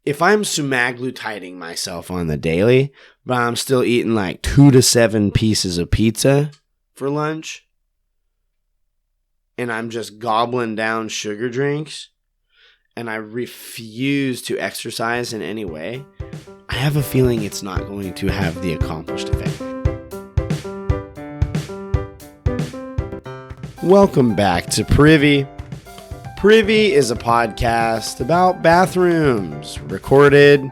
if I'm semaglutiting myself on the daily, but I'm still eating like 2 to 7 pieces of pizza for lunch, and I'm just gobbling down sugar drinks, and I refuse to exercise in any way, I have a feeling it's not going to have the accomplished effect. Welcome back to Privy. Privy is a podcast about bathrooms, recorded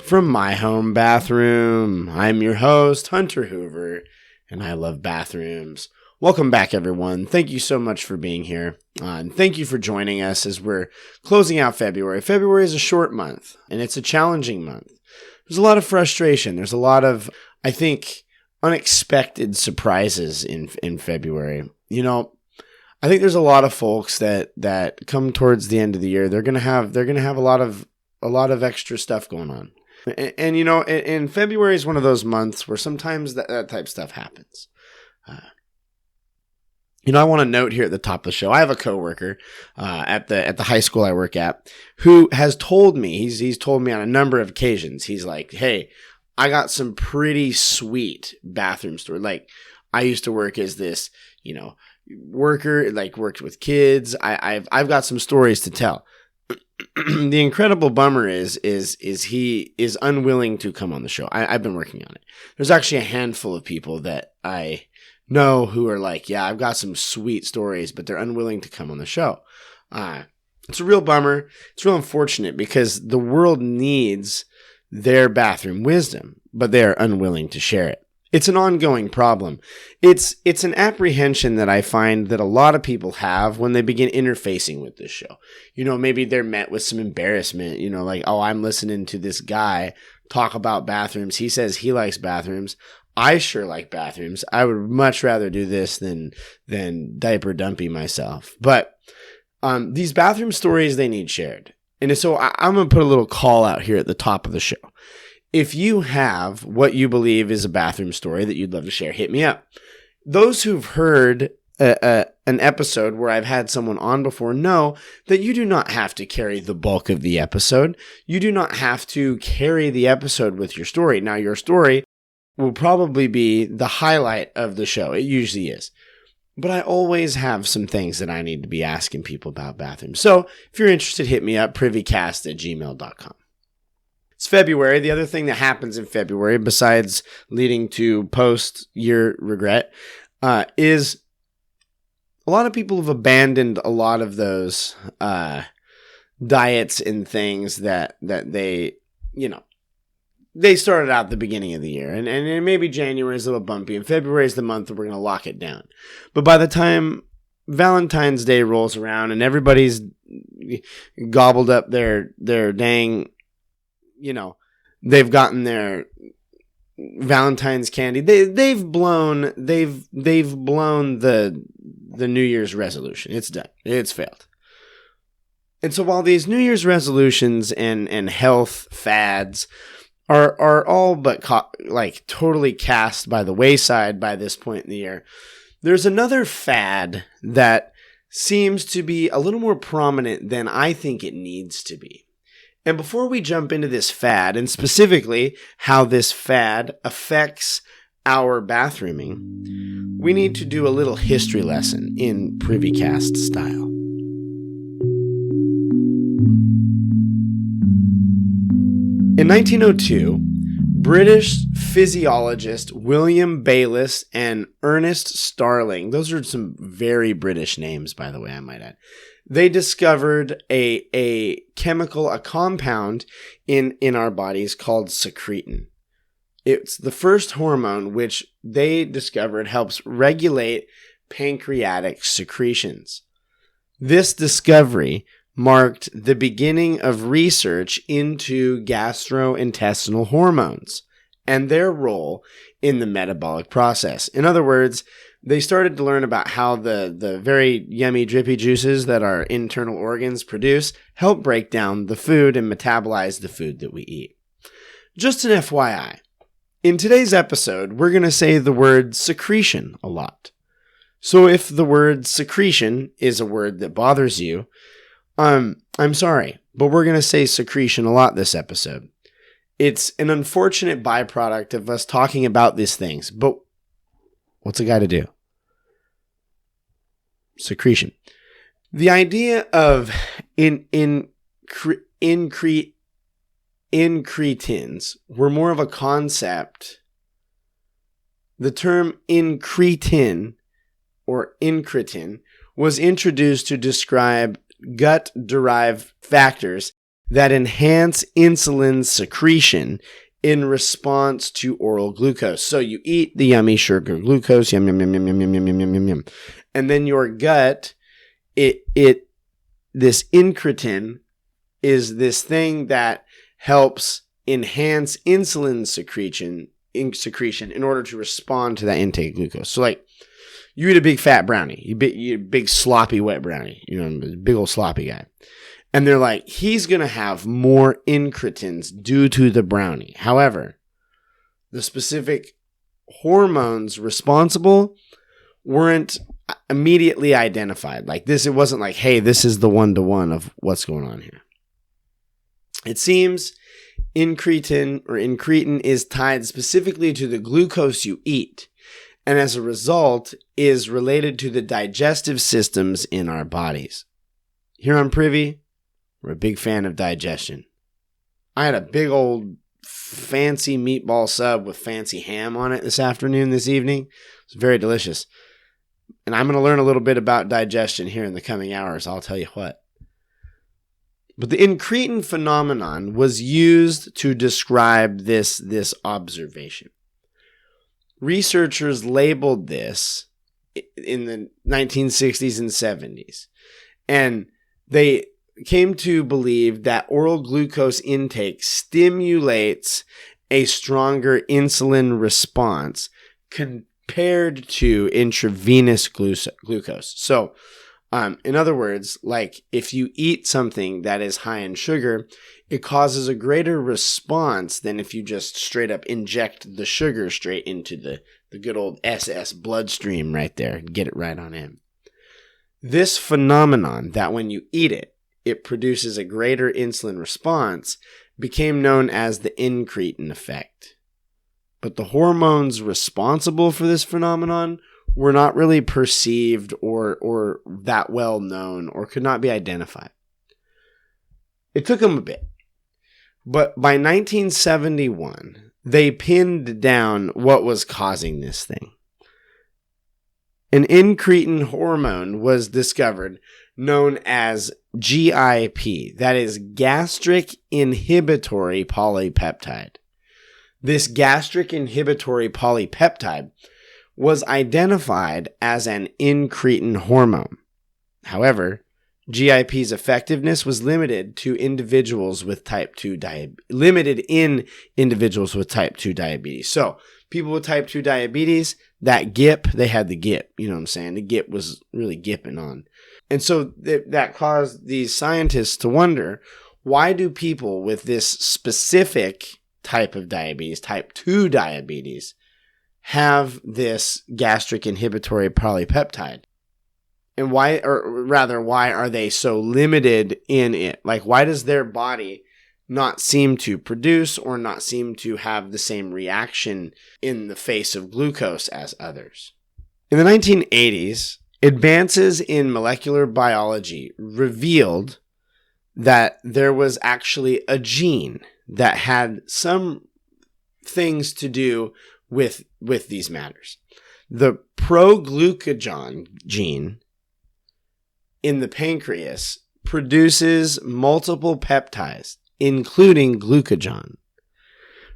from my home bathroom. I'm your host, Hunter Hoover, and I love bathrooms. Welcome back, everyone. Thank you so much for being here. And thank you for joining us as we're closing out February. February is a short month, and it's a challenging month. There's a lot of frustration. There's a lot of, I think, unexpected surprises in February. You know, I think there's a lot of folks that come towards the end of the year. They're gonna have a lot of extra stuff going on, and you know, and February is one of those months where sometimes that type of stuff happens. You know, I want to note here at the top of the show, I have a coworker at the high school I work at who has told me, he's told me on a number of occasions, he's like, "Hey, I got some pretty sweet bathroom story. Like, I used to work as this, you know, worker, like worked with kids. I've got some stories to tell." The incredible bummer is he is unwilling to come on the show. I've been working on it. There's actually a handful of people that I know who are like, yeah, I've got some sweet stories, but they're unwilling to come on the show. It's a real bummer. It's real unfortunate because the world needs their bathroom wisdom, but they're unwilling to share it. It's an ongoing problem. It's an apprehension that I find that a lot of people have when they begin interfacing with this show. You know, maybe they're met with some embarrassment, you know, like, oh, I'm listening to this guy talk about bathrooms. He says he likes bathrooms. I sure like bathrooms. I would much rather do this than diaper dumpy myself. But these bathroom stories, they need shared. And so I'm going to put a little call out here at the top of the show. If you have what you believe is a bathroom story that you'd love to share, hit me up. Those who've heard an episode where I've had someone on before know that you do not have to carry the bulk of the episode. You do not have to carry the episode with your story. Now, your story will probably be the highlight of the show. It usually is. But I always have some things that I need to be asking people about bathrooms. So if you're interested, hit me up, privycast@gmail.com. It's February. The other thing that happens in February, besides leading to post-year regret, is a lot of people have abandoned a lot of those diets and things that they, you know, they started out at the beginning of the year. And maybe January is a little bumpy, and February is the month that we're going to lock it down. But by the time Valentine's Day rolls around and everybody's gobbled up their dang, you know, they've gotten their Valentine's candy. They've blown the New Year's resolution. It's done. It's failed. And so while these New Year's resolutions and health fads are all but totally cast by the wayside by this point in the year, there's another fad that seems to be a little more prominent than I think it needs to be. And before we jump into this fad, and specifically how this fad affects our bathrooming, we need to do a little history lesson in Privycast style. In 1902, British physiologist William Bayliss and Ernest Starling, those are some very British names, by the way, I might add, they discovered a chemical, a compound in our bodies called secretin. It's the first hormone which they discovered helps regulate pancreatic secretions. This discovery marked the beginning of research into gastrointestinal hormones and their role in the metabolic process. In other words, they started to learn about how the very yummy drippy juices that our internal organs produce help break down the food and metabolize the food that we eat. Just an FYI, in today's episode, we're going to say the word secretion a lot. So if the word secretion is a word that bothers you, I'm sorry. but we're going to say secretion a lot this episode. It's an unfortunate byproduct of us talking about these things, but what's a guy to do? Secretion. The idea of incretins were more of a concept. The term incretin or incretin was introduced to describe gut-derived factors that enhance insulin secretion in response to oral glucose. So you eat the yummy sugar glucose, yum, yum, yum, yum, yum, yum, yum, yum, yum, yum. And then your gut, this incretin is this thing that helps enhance insulin secretion in order to respond to that intake of glucose. So like you eat a big fat brownie, you eat a big sloppy wet brownie, big old sloppy guy. And they're like, he's going to have more incretins due to the brownie. However, the specific hormones responsible weren't immediately identified. Like this, it wasn't like, hey, this is the one-to-one of what's going on here. It seems incretin is tied specifically to the glucose you eat, and as a result is related to the digestive systems in our bodies. Here on Privy, we're a big fan of digestion. I had a big old fancy meatball sub with fancy ham on it this evening. It's very delicious. And I'm going to learn a little bit about digestion here in the coming hours, I'll tell you what. But the incretin phenomenon was used to describe this observation. Researchers labeled this in the 1960s and 70s, and they came to believe that oral glucose intake stimulates a stronger insulin response compared to intravenous glucose. So, in other words, like if you eat something that is high in sugar, it causes a greater response than if you just straight up inject the sugar straight into the good old SS bloodstream right there and get it right on in. This phenomenon that when you eat it, it produces a greater insulin response became known as the incretin effect. But the hormones responsible for this phenomenon were not really perceived or that well known or could not be identified. It took them a bit. But by 1971, they pinned down what was causing this thing. An incretin hormone was discovered known as GIP, that is gastric inhibitory polypeptide. This gastric inhibitory polypeptide was identified as an incretin hormone. However, GIP's effectiveness was limited in individuals with type 2 diabetes. So, people with type 2 diabetes, that GIP, they had the GIP. You know what I'm saying? The GIP was really gipping on. And so that caused these scientists to wonder, why do people with this specific type of diabetes, type 2 diabetes, have this gastric inhibitory polypeptide? And why are they so limited in it? Like, why does their body not seem to produce or not seem to have the same reaction in the face of glucose as others? In the 1980s, advances in molecular biology revealed that there was actually a gene that had some things to do with these matters. The proglucagon gene in the pancreas produces multiple peptides, including glucagon.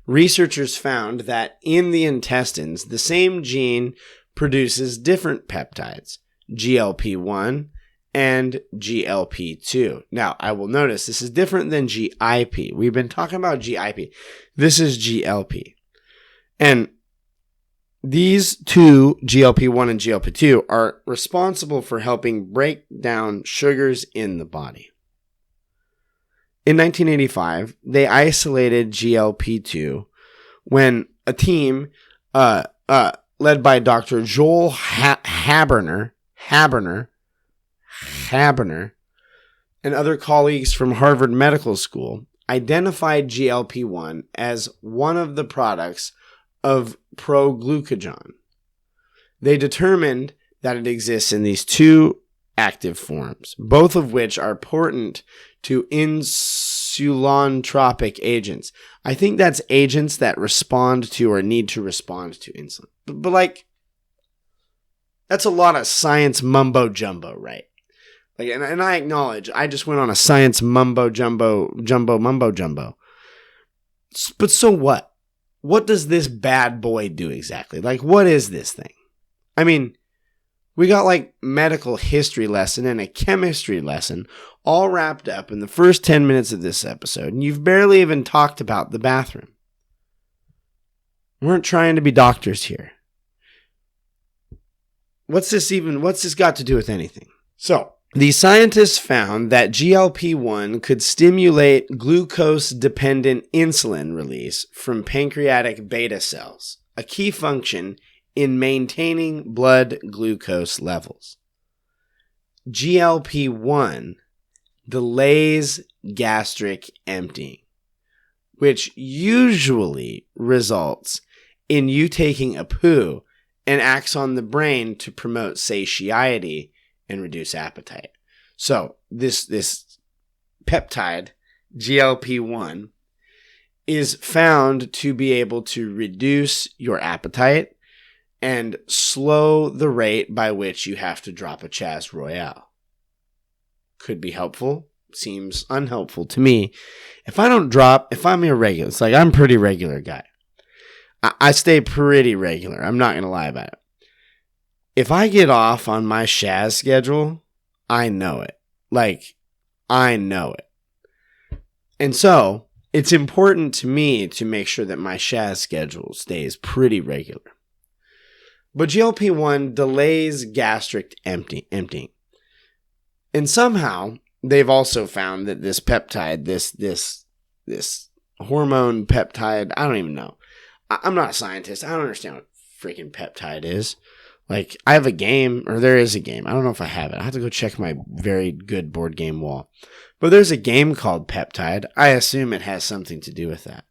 Researchers found that in the intestines, the same gene produces different peptides, GLP-1 and GLP-2. Now, I will notice this is different than GIP. We've been talking about GIP. This is GLP. And these two, GLP-1 and GLP-2, are responsible for helping break down sugars in the body. In 1985, they isolated GLP-2 when a team led by Dr. Joel Haberner and other colleagues from Harvard Medical School identified GLP-1 as one of the products of proglucagon. They determined that it exists in these two active forms, both of which are potent to insulintropic agents. I think that's agents that respond to or need to respond to insulin. But like, that's a lot of science mumbo jumbo, right? Like, and I acknowledge I just went on a science mumbo jumbo. But so what? What does this bad boy do exactly? Like, what is this thing? I mean, we got like medical history lesson and a chemistry lesson all wrapped up in the first 10 minutes of this episode, and you've barely even talked about the bathroom. We weren't trying to be doctors here. What's this got to do with anything? So, the scientists found that GLP-1 could stimulate glucose-dependent insulin release from pancreatic beta cells, a key function in maintaining blood glucose levels. GLP-1 delays gastric emptying, which usually results in you taking a poo and acts on the brain to promote satiety and reduce appetite. So this peptide, GLP-1, is found to be able to reduce your appetite and slow the rate by which you have to drop a Chaz Royale. Could be helpful. Seems unhelpful to me. If I'm irregular, it's like I'm a pretty regular guy. I stay pretty regular. I'm not going to lie about it. If I get off on my Chaz schedule, I know it. Like, I know it. And so, it's important to me to make sure that my Chaz schedule stays pretty regular. But GLP-1 delays gastric emptying. And somehow, they've also found that this peptide, this hormone peptide, I don't even know. I'm not a scientist. I don't understand what freaking peptide is. Like, I have a game, or there is a game. I don't know if I have it. I have to go check my very good board game wall. But there's a game called Peptide. I assume it has something to do with that.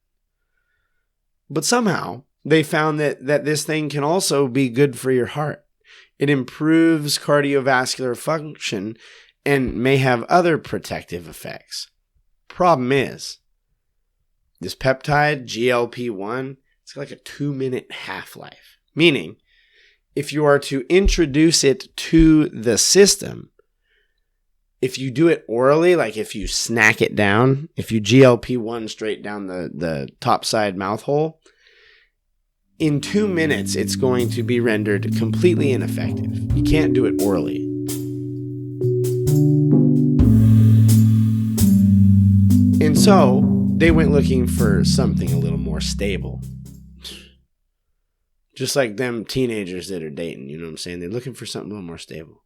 But somehow, they found that this thing can also be good for your heart. It improves cardiovascular function and may have other protective effects. Problem is, this peptide, GLP-1, it's like a 2-minute half-life. Meaning, if you are to introduce it to the system, if you do it orally, like if you snack it down, if you GLP-1 straight down the top side mouth hole, in 2 minutes, it's going to be rendered completely ineffective. You can't do it orally. And so, they went looking for something a little more stable. Just like them teenagers that are dating, you know what I'm saying? They're looking for something a little more stable.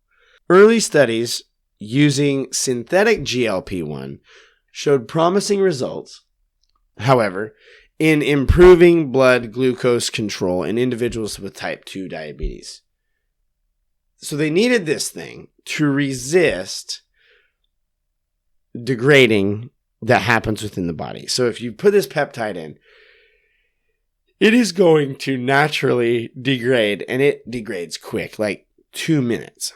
Early studies using synthetic GLP-1 showed promising results, however, in improving blood glucose control in individuals with type 2 diabetes. So they needed this thing to resist degrading that happens within the body. So if you put this peptide in, it is going to naturally degrade, and it degrades quick, like 2 minutes.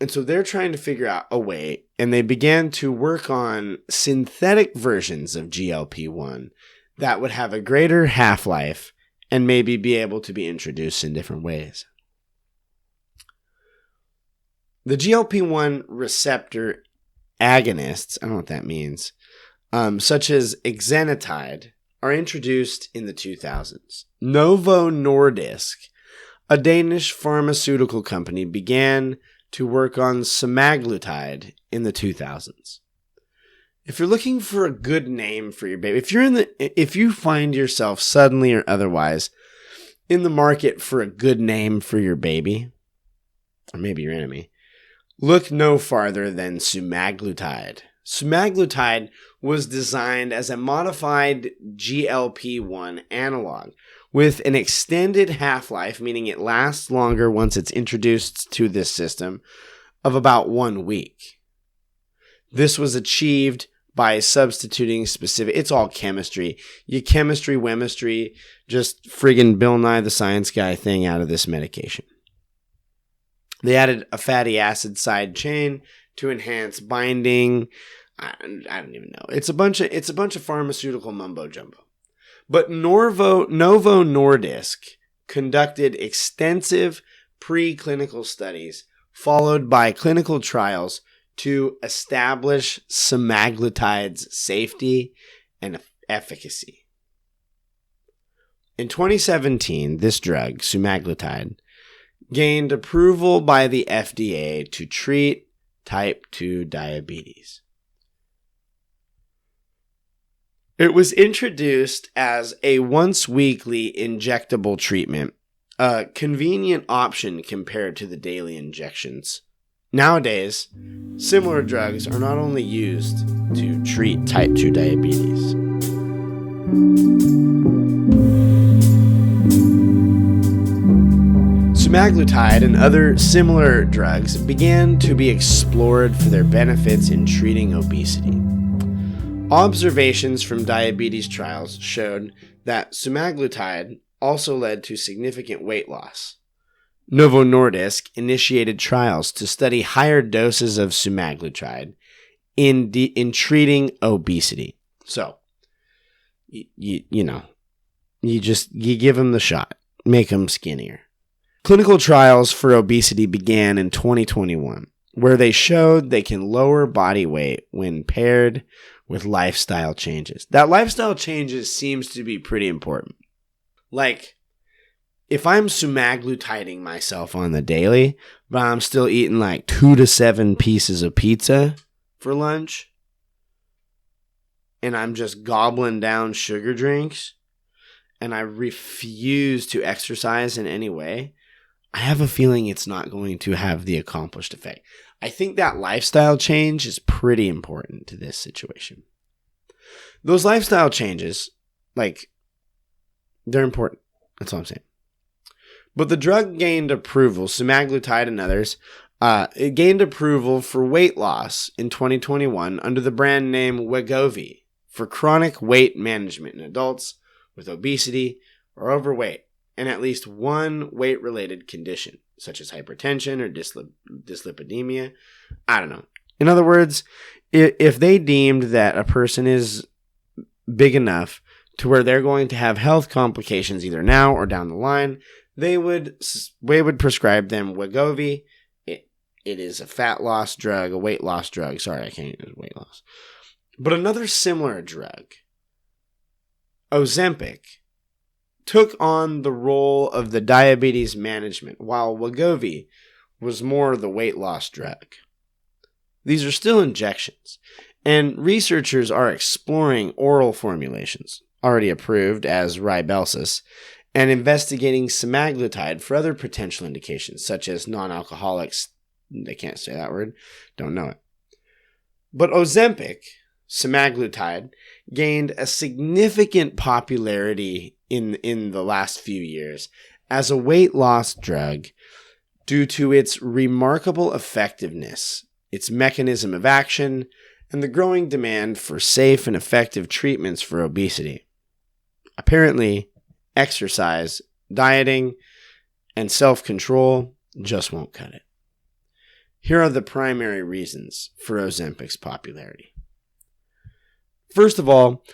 And so they're trying to figure out a way, and they began to work on synthetic versions of GLP-1 that would have a greater half-life and maybe be able to be introduced in different ways. The GLP-1 receptor agonists, I don't know what that means, such as exenatide, are introduced in the 2000s. Novo Nordisk, a Danish pharmaceutical company, began to work on semaglutide in the 2000s. If you're looking for a good name for your baby, if you find yourself suddenly or otherwise in the market for a good name for your baby, or maybe your enemy, look no farther than semaglutide. Semaglutide was designed as a modified GLP-1 analog with an extended half-life, meaning it lasts longer once it's introduced to this system, of about 1 week. This was achieved by substituting specific, it's all chemistry. You chemistry, wemistry, just friggin' Bill Nye the Science Guy thing out of this medication. They added a fatty acid side chain to enhance binding. I don't even know. It's a bunch of pharmaceutical mumbo jumbo. But Novo Nordisk conducted extensive preclinical studies followed by clinical trials to establish semaglutide's safety and efficacy. In 2017, this drug, semaglutide, gained approval by the FDA to treat type 2 diabetes. It was introduced as a once-weekly injectable treatment, a convenient option compared to the daily injections. Nowadays, similar drugs are not only used to treat type 2 diabetes. Semaglutide and other similar drugs began to be explored for their benefits in treating obesity. Observations from diabetes trials showed that semaglutide also led to significant weight loss. Novo Nordisk initiated trials to study higher doses of semaglutide in treating obesity. So, you give them the shot, make them skinnier. Clinical trials for obesity began in 2021, where they showed they can lower body weight when paired with lifestyle changes. That lifestyle changes seems to be pretty important. Like, if I'm semaglutiding myself on the daily, but I'm still eating like 2 to 7 pieces of pizza for lunch, and I'm just gobbling down sugar drinks, and I refuse to exercise in any way, I have a feeling it's not going to have the accomplished effect. I think that lifestyle change is pretty important to this situation. Those lifestyle changes, they're important. That's all I'm saying. But the drug gained approval, semaglutide and others, it gained approval for weight loss in 2021 under the brand name Wegovy for chronic weight management in adults with obesity or overweight and at least one weight-related condition, such as hypertension or dyslipidemia. I don't know. In other words, if they deemed that a person is big enough to where they're going to have health complications either now or down the line, they would prescribe them Wegovy. It is a fat loss drug, a weight loss drug. Sorry, I can't use weight loss. But another similar drug, Ozempic, took on the role of the diabetes management, while Wegovy was more the weight loss drug. These are still injections, and researchers are exploring oral formulations, already approved as Rybelsus, and investigating semaglutide for other potential indications, such as non-alcoholics. They can't say that word. Don't know it. But Ozempic, semaglutide, gained a significant popularity in the last few years as a weight loss drug due to its remarkable effectiveness, its mechanism of action, and the growing demand for safe and effective treatments for obesity. Apparently, exercise, dieting, and self-control just won't cut it. Here are the primary reasons for Ozempic's popularity. First of all,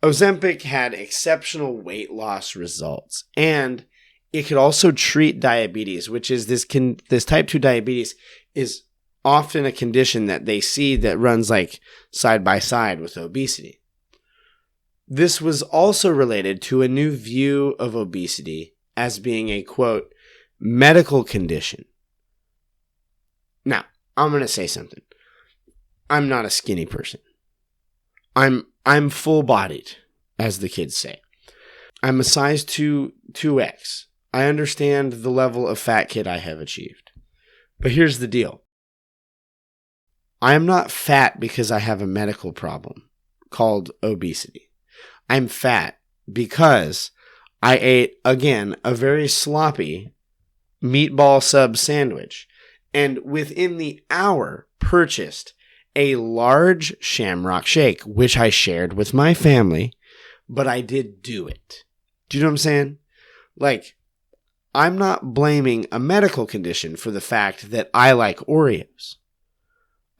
Ozempic had exceptional weight loss results, and it could also treat diabetes, which is this type 2 diabetes is often a condition that they see that runs like side by side with obesity. This was also related to a new view of obesity as being a, quote, medical condition. Now, I'm going to say something. I'm not a skinny person. I'm full-bodied, as the kids say. I'm a size 2X. I understand the level of fat kid I have achieved. But here's the deal. I am not fat because I have a medical problem called obesity. I'm fat because I ate, again, a very sloppy meatball sub sandwich, and within the hour purchased a large shamrock shake, which I shared with my family, but I did do it. Do you know what I'm saying? Like, I'm not blaming a medical condition for the fact that I like Oreos.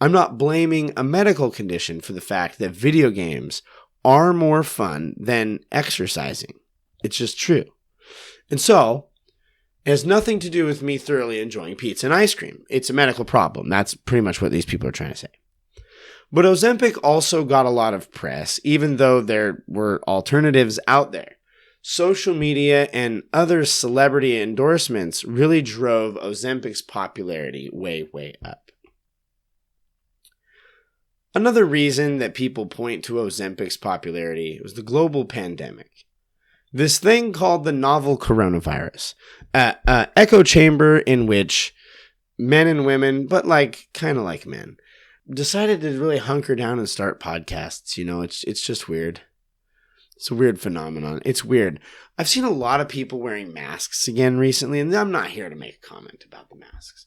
I'm not blaming a medical condition for the fact that video games are more fun than exercising. It's just true. And so, it has nothing to do with me thoroughly enjoying pizza and ice cream. It's a medical problem. That's pretty much what these people are trying to say. But Ozempic also got a lot of press, even though there were alternatives out there. Social media and other celebrity endorsements really drove Ozempic's popularity way, way up. Another reason that people point to Ozempic's popularity was the global pandemic. This thing called the novel coronavirus, an echo chamber in which men and women, but kind of like men, decided to really hunker down and start podcasts. You know, it's just weird. It's a weird phenomenon. It's weird. I've seen a lot of people wearing masks again recently, and I'm not here to make a comment about the masks.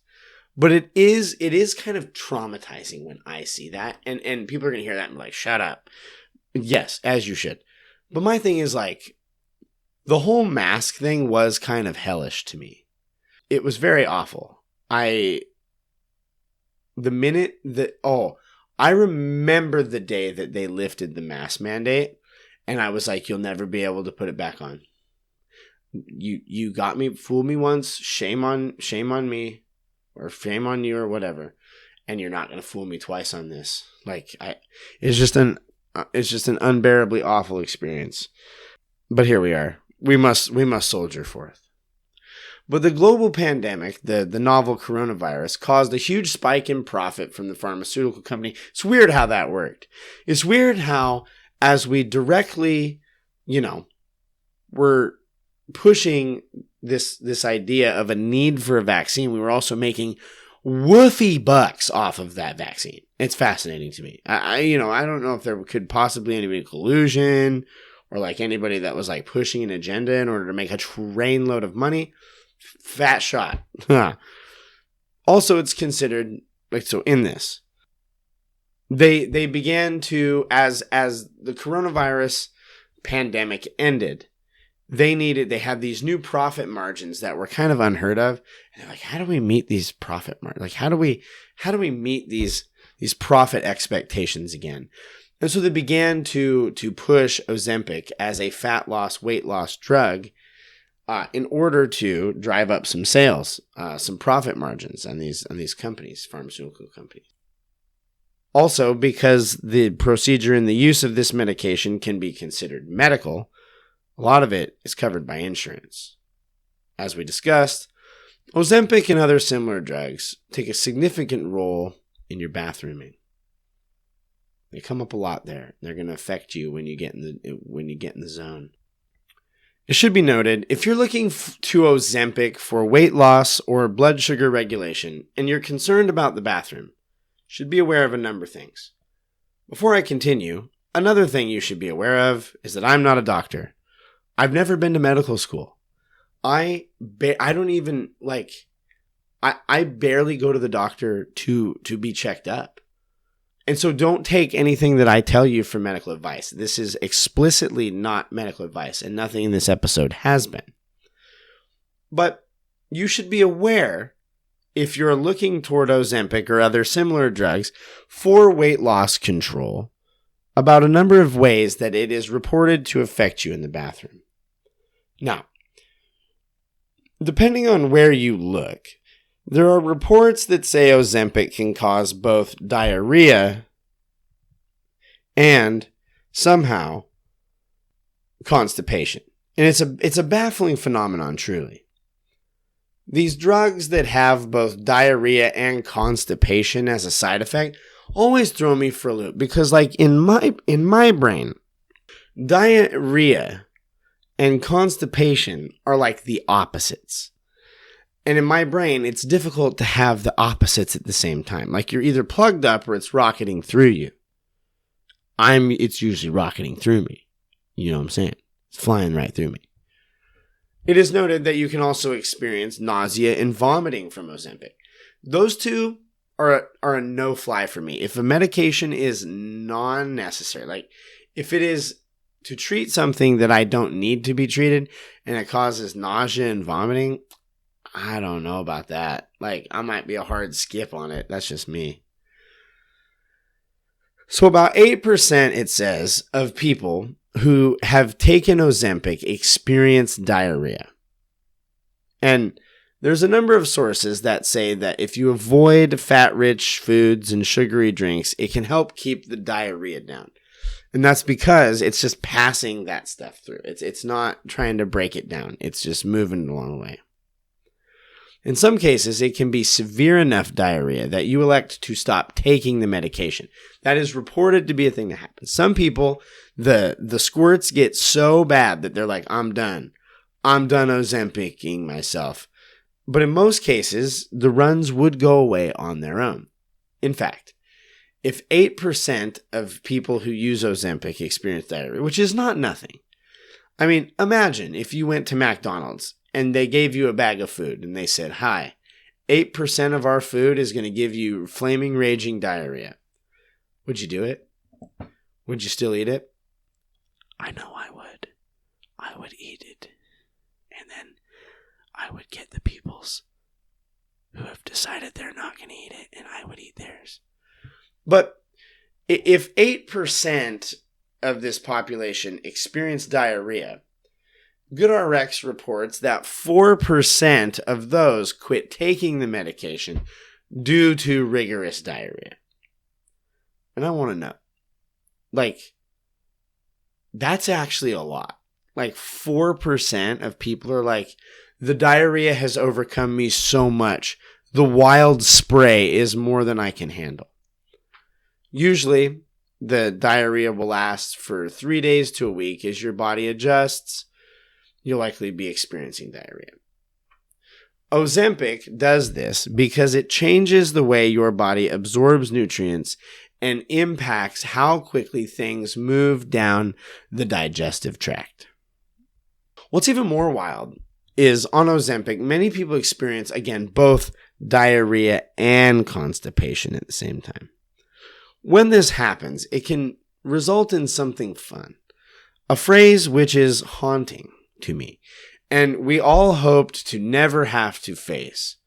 But it is kind of traumatizing when I see that, and people are going to hear that and be like, shut up. Yes, as you should. But my thing is the whole mask thing was kind of hellish to me. It was very awful. I remember the day that they lifted the mask mandate, and I was like, you'll never be able to put it back on. You got me, fooled me once, shame on me, or shame on you, or whatever, and you're not going to fool me twice on this. It's just an unbearably awful experience. But here we are. We must soldier forth. But the global pandemic, the novel coronavirus, caused a huge spike in profit from the pharmaceutical company. It's weird how that worked. It's weird how, as we directly, were pushing this idea of a need for a vaccine, we were also making woofy bucks off of that vaccine. It's fascinating to me. I don't know if there could possibly any collusion or anybody that was pushing an agenda in order to make a trainload of money. Fat shot. Also, it's considered so in this, they began to, as the coronavirus pandemic ended, they had these new profit margins that were kind of unheard of. And they're like, how do we meet these profit margins? How do we meet these profit expectations again? And so they began to push Ozempic as a fat loss, weight loss drug in order to drive up some sales, some profit margins on these companies, pharmaceutical companies. Also, because the procedure and the use of this medication can be considered medical, a lot of it is covered by insurance. As we discussed, Ozempic and other similar drugs take a significant role in your bathrooming. They come up a lot there. They're going to affect you when you get in the zone. It should be noted, if you're looking to Ozempic for weight loss or blood sugar regulation, and you're concerned about the bathroom, you should be aware of a number of things. Before I continue, another thing you should be aware of is that I'm not a doctor. I've never been to medical school. I barely go to the doctor to be checked up. And so don't take anything that I tell you for medical advice. This is explicitly not medical advice, and nothing in this episode has been. But you should be aware, if you're looking toward Ozempic or other similar drugs for weight loss control, about a number of ways that it is reported to affect you in the bathroom. Now, depending on where you look, there are reports that say Ozempic can cause both diarrhea and somehow constipation. And it's a baffling phenomenon, truly. These drugs that have both diarrhea and constipation as a side effect always throw me for a loop, because in my brain, diarrhea and constipation are like the opposites. And in my brain, it's difficult to have the opposites at the same time. You're either plugged up or it's rocketing through you. It's usually rocketing through me. You know what I'm saying? It's flying right through me. It is noted that you can also experience nausea and vomiting from Ozempic. Those two are a no-fly for me. If a medication is non-necessary, like if it is to treat something that I don't need to be treated and it causes nausea and vomiting, I don't know about that. Like, I might be a hard skip on it. That's just me. So about 8%, it says, of people who have taken Ozempic experience diarrhea. And there's a number of sources that say that if you avoid fat-rich foods and sugary drinks, it can help keep the diarrhea down. And that's because it's just passing that stuff through. It's not trying to break it down. It's just moving it along the way. In some cases, it can be severe enough diarrhea that you elect to stop taking the medication. That is reported to be a thing that happens. Some people, the squirts get so bad that they're like, I'm done. I'm done Ozempicing myself. But in most cases, the runs would go away on their own. In fact, if 8% of people who use Ozempic experience diarrhea, which is not nothing. I mean, imagine if you went to McDonald's and they gave you a bag of food and they said, hi, 8% of our food is going to give you flaming, raging diarrhea. Would you do it? Would you still eat it? I know I would. I would eat it. And then I would get the peoples who have decided they're not going to eat it, and I would eat theirs. But if 8% of this population experience diarrhea, GoodRx reports that 4% of those quit taking the medication due to rigorous diarrhea. And I want to know, like, that's actually a lot. Like 4% of people are like, the diarrhea has overcome me so much. The wild spray is more than I can handle. Usually, the diarrhea will last for 3 days to a week. As your body adjusts, you'll likely be experiencing diarrhea. Ozempic does this because it changes the way your body absorbs nutrients and impacts how quickly things move down the digestive tract. What's even more wild is on Ozempic, many people experience, again, both diarrhea and constipation at the same time. When this happens, it can result in something fun, a phrase which is haunting to me, and we all hoped to never have to face,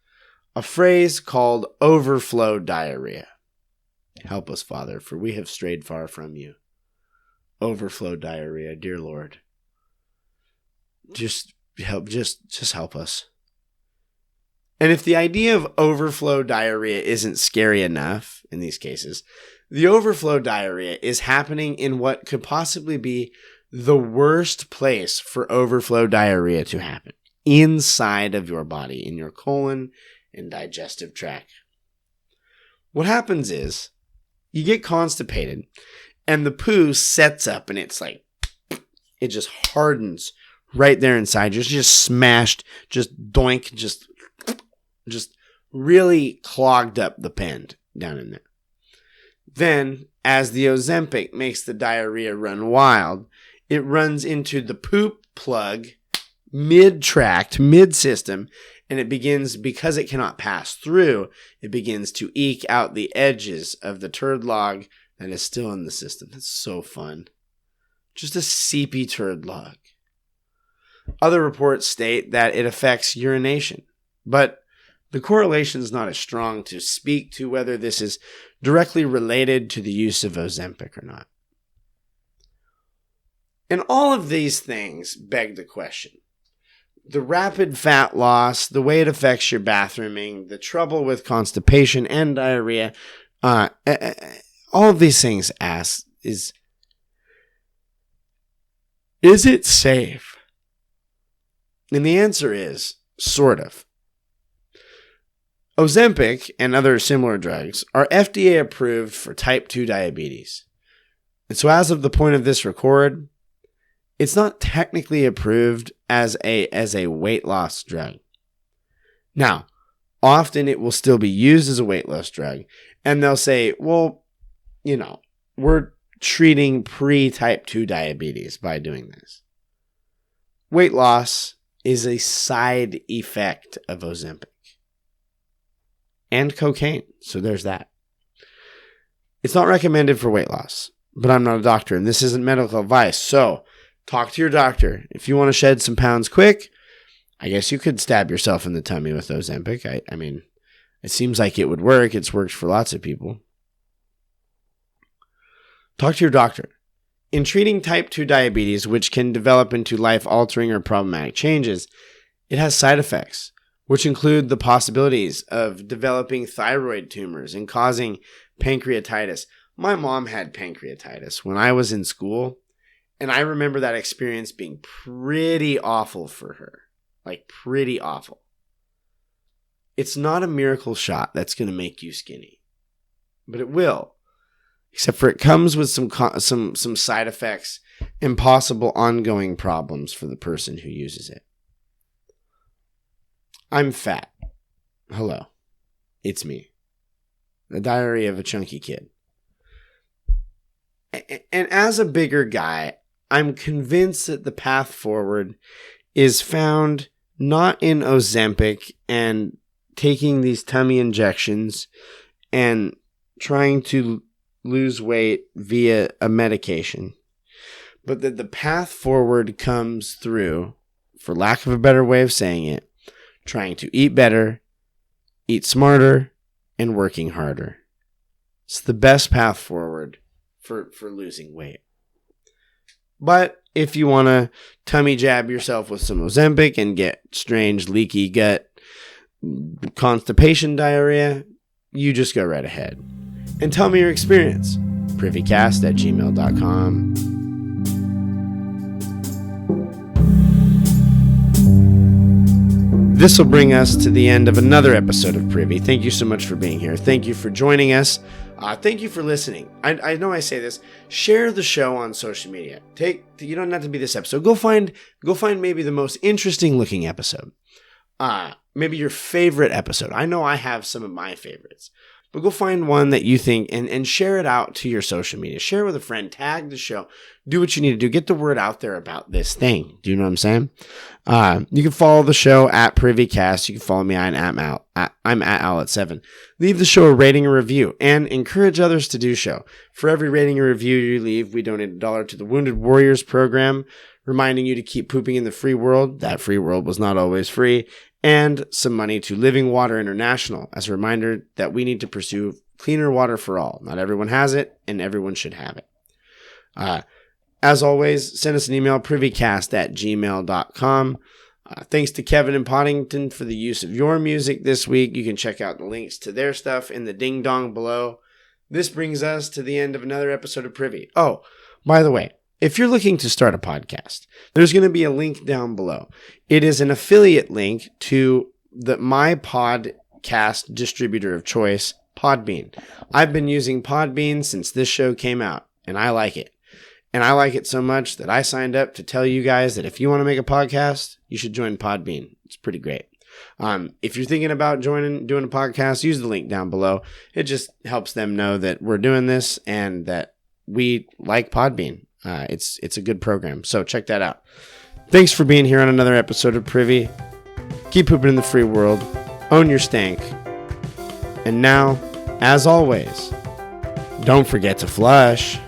a phrase called overflow diarrhea. Help us, Father, for we have strayed far from you. Overflow diarrhea, dear Lord. Just help us. And if the idea of overflow diarrhea isn't scary enough in these cases, the overflow diarrhea is happening in what could possibly be the worst place for overflow diarrhea to happen, inside of your body, in your colon and digestive tract. What happens is you get constipated and the poo sets up and it's like, it just hardens right there inside. You're just smashed, just doink, just really clogged up the pen down in there. Then, as the Ozempic makes the diarrhea run wild, it runs into the poop plug mid-tract, mid-system, and it begins, because it cannot pass through, it begins to eke out the edges of the turd log that is still in the system. That's so fun. Just a seepy turd log. Other reports state that it affects urination, but the correlation is not as strong to speak to whether this is directly related to the use of Ozempic or not. And all of these things beg the question. The rapid fat loss, the way it affects your bathrooming, the trouble with constipation and diarrhea, all of these things ask is it safe? And the answer is, sort of. Ozempic and other similar drugs are FDA approved for type 2 diabetes. And so as of the point of this record, it's not technically approved as a weight loss drug. Now, often it will still be used as a weight loss drug, and they'll say, well, we're treating pre-type 2 diabetes by doing this. Weight loss is a side effect of Ozempic. and cocaine. So there's that. It's not recommended for weight loss, but I'm not a doctor and this isn't medical advice. So talk to your doctor. If you want to shed some pounds quick, I guess you could stab yourself in the tummy with Ozempic. I mean, it seems like it would work. It's worked for lots of people. Talk to your doctor. In treating type 2 diabetes, which can develop into life-altering or problematic changes, it has side effects, which include the possibilities of developing thyroid tumors and causing pancreatitis. My mom had pancreatitis when I was in school, and I remember that experience being pretty awful for her. Like, pretty awful. It's not a miracle shot that's going to make you skinny, but it will. Except for it comes with some side effects and possible ongoing problems for the person who uses it. I'm fat. Hello. It's me. The Diary of a Chunky Kid. And as a bigger guy, I'm convinced that the path forward is found not in Ozempic and taking these tummy injections and trying to lose weight via a medication, but that the path forward comes through, for lack of a better way of saying it, trying to eat better, eat smarter, and working harder. It's the best path forward for losing weight. But if you want to tummy jab yourself with some Ozempic and get strange leaky gut, constipation, diarrhea, you just go right ahead. And tell me your experience. Privycast@gmail.com. This will bring us to the end of another episode of Privy. Thank you so much for being here. Thank you for joining us. Thank you for listening. I know I say this. Share the show on social media. You don't have to be this episode. Go find maybe the most interesting looking episode. Maybe your favorite episode. I know I have some of my favorites. But go find one that you think and share it out to your social media. Share it with a friend. Tag the show. Do what you need to do. Get the word out there about this thing. Do you know what I'm saying? You can follow the show at Privycast. You can follow me. I'm at Al7. Leave the show a rating and review and encourage others to do so. For every rating and review you leave, we donate $1 to the Wounded Warriors program, reminding you to keep pooping in the free world. That free world was not always free. And some money to Living Water International as a reminder that we need to pursue cleaner water for all. Not everyone has it, and everyone should have it. As always, send us an email, privycast@gmail.com. Thanks to Kevin and Podington for the use of your music this week. You can check out the links to their stuff in the ding dong below. This brings us to the end of another episode of Privy. Oh, by the way, if you're looking to start a podcast, there's going to be a link down below. It is an affiliate link to my podcast distributor of choice, Podbean. I've been using Podbean since this show came out, and I like it. And I like it so much that I signed up to tell you guys that if you want to make a podcast, you should join Podbean. It's pretty great. If you're thinking about doing a podcast, use the link down below. It just helps them know that we're doing this and that we like Podbean. It's a good program, so check that out. Thanks for being here on another episode of Privy. Keep pooping in the free world. Own your stank. And now, as always, don't forget to flush.